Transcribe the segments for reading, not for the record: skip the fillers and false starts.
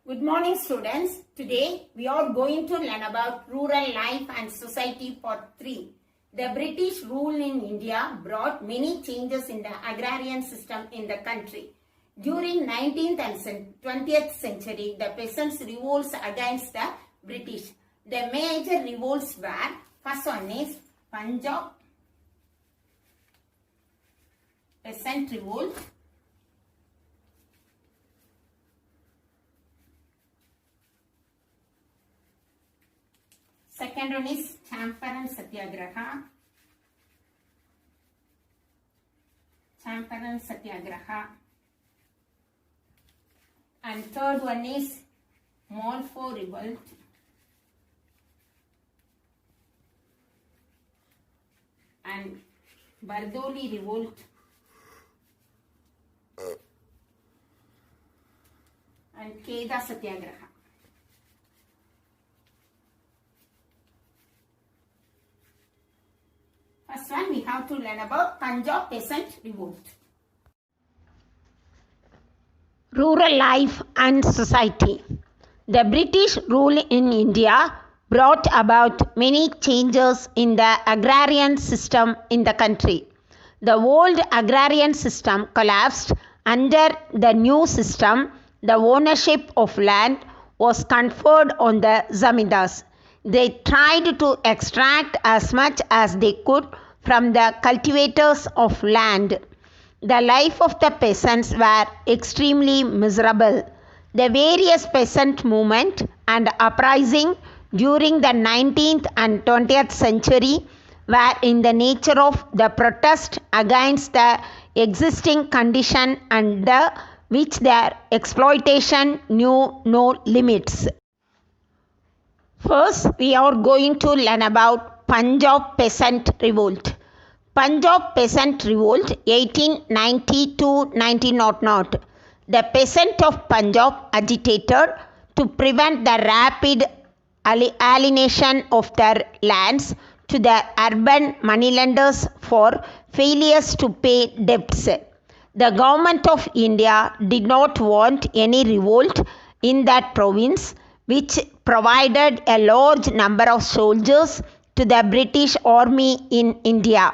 Good morning, students. Today we are going to learn about rural life and society part 3. The British rule in India brought many changes in the agrarian system in the country. During 19th and 20th century, the peasants revolts against the British. The major revolts were, first one is Punjab peasant revolt. Second one is Champaran Satyagraha. And third one is Malfo revolt. And Bardoli revolt. And Keda Satyagraha. First one, we have to learn about Punjab peasant revolt. Rural life and society. The British rule in India brought about many changes in the agrarian system in the country. The old agrarian system collapsed. Under the new system, the ownership of land was conferred on the zamindars. They tried to extract as much as they could from the cultivators of land. The life of the peasants were extremely miserable. The various peasant movement and uprising during the 19th and 20th century were in the nature of the protest against the existing condition under which their exploitation knew no limits. First, we are going to learn about Punjab peasant revolt. Punjab peasant revolt 1890 to 1900. The peasant of Punjab agitated to prevent the rapid alienation of their lands to the urban moneylenders for failures to pay debts. The government of India did not want any revolt in that province, which provided a large number of soldiers to the British Army in India.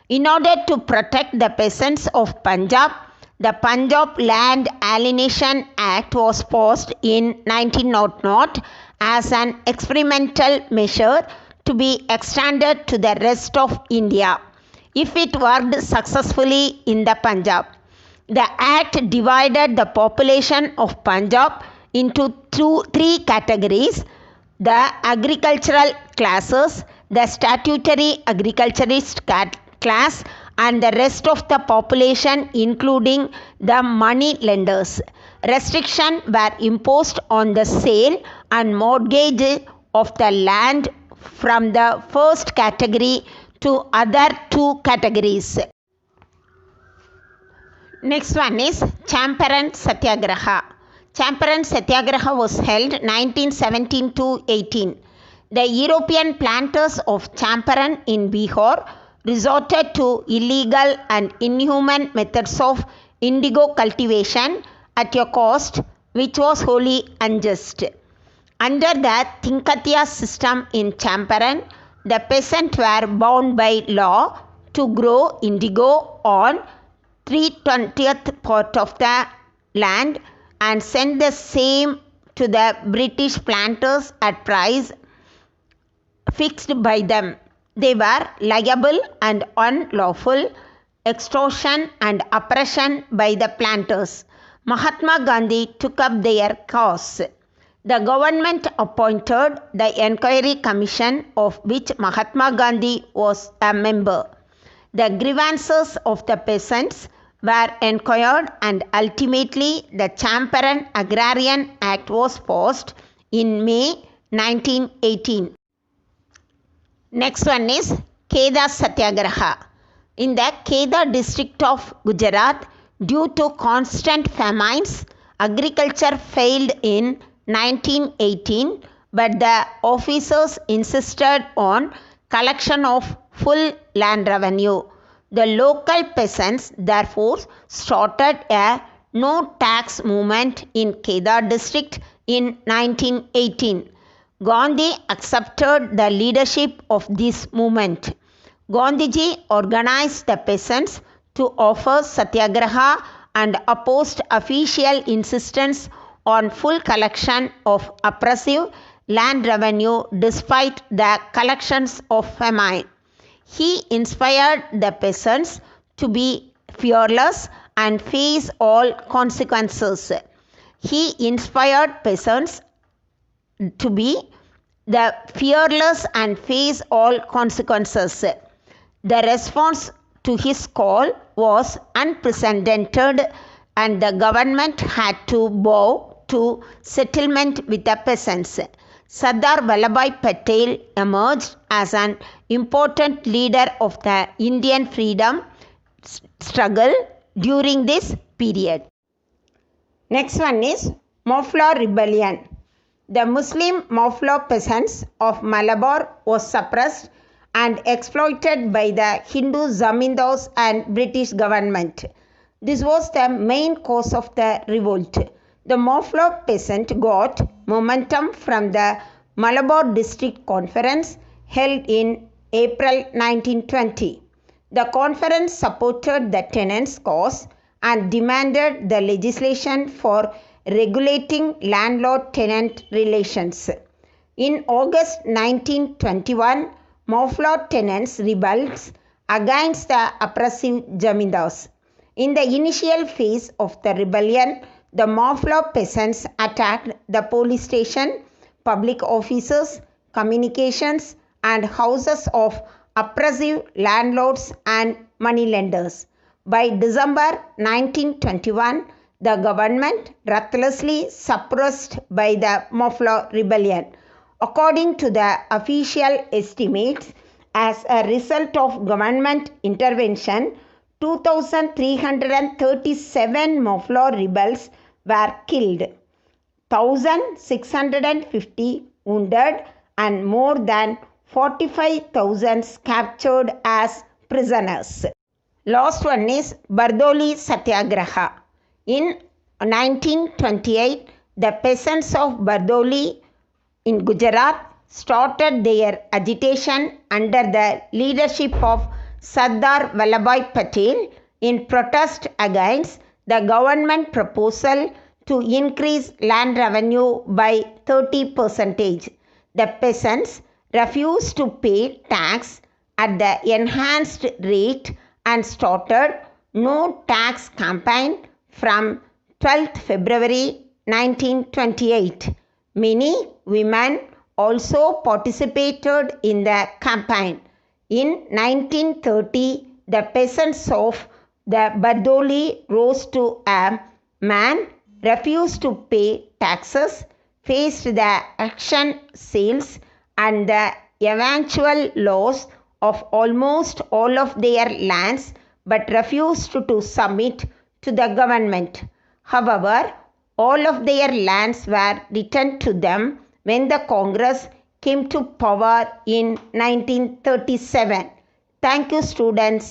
In order to protect the peasants of Punjab, the Punjab Land Alienation Act was passed in 1900 as an experimental measure to be extended to the rest of India if it worked successfully in the Punjab. The act divided the population of Punjab into three categories: the agricultural classes, the statutory agriculturist class, and the rest of the population, including the money lenders. Restrictions were imposed on the sale and mortgage of the land from the first category to other two categories. Next one is Champaran Satyagraha. Champaran Satyagraha was held 1917 to 18. The European planters of Champaran in Bihar resorted to illegal and inhuman methods of indigo cultivation at a cost which was wholly unjust. Under the Tinkatiya system in Champaran, the peasants were bound by law to grow indigo on 3/20th part of the land and send the same to the British planters at price fixed by them. They were liable and unlawful extortion and oppression by the planters. Mahatma Gandhi took up their cause. The government appointed the Enquiry Commission, of which Mahatma Gandhi was a member. The grievances of the peasants were inquired and ultimately the Champaran Agrarian Act was passed in May 1918. Next one is Keda Satyagraha. In the Keda district of Gujarat, due to constant famines, agriculture failed in 1918, but the officers insisted on collection of full land revenue. The local peasants therefore started a no tax movement in Keda district in 1918. Gandhi accepted the leadership of this movement. Gandhiji organized the peasants to offer satyagraha and opposed official insistence on full collection of oppressive land revenue despite the collections of famine. He inspired the peasants to be fearless and face all consequences. He inspired peasants to be the fearless and face all consequences. The response to his call was unprecedented, and the government had to bow to settlement with the peasants. Sardar Vallabhbhai Patel emerged as an important leader of the Indian freedom struggle during this period. Next one is Mafla Rebellion. The Muslim Mafla peasants of Malabar was suppressed and exploited by the Hindu zamindars and British government. This was the main cause of the revolt. The Mafla peasant got momentum from the Malabar District Conference held in April 1920. The conference supported the tenants' cause and demanded the legislation for regulating landlord-tenant relations. In August 1921, Mafla tenants rebelled against the oppressive zamindars. In the initial phase of the rebellion, the Mafla peasants attacked the police station, public offices, communications, and houses of oppressive landlords and moneylenders. By December 1921, the government ruthlessly suppressed by the Mafla rebellion. According to the official estimates, as a result of government intervention, 2,337 Mafla rebels were killed, 1,650 wounded, and more than 45,000 captured as prisoners. Last one is Bardoli Satyagraha. In 1928, the peasants of Bardoli in Gujarat started their agitation under the leadership of Sardar Vallabhbhai Patel in protest against the government proposal to increase land revenue by 30%. The peasants refused to pay tax at the enhanced rate and started no tax campaign from 12th February 1928. Many women also participated in the campaign. In 1930, the peasants of the Bardoli rose to a man, refused to pay taxes, faced the auction sales and the eventual loss of almost all of their lands, but refused to submit to the government. However, all of their lands were returned to them when the Congress came to power in 1937. Thank you, students.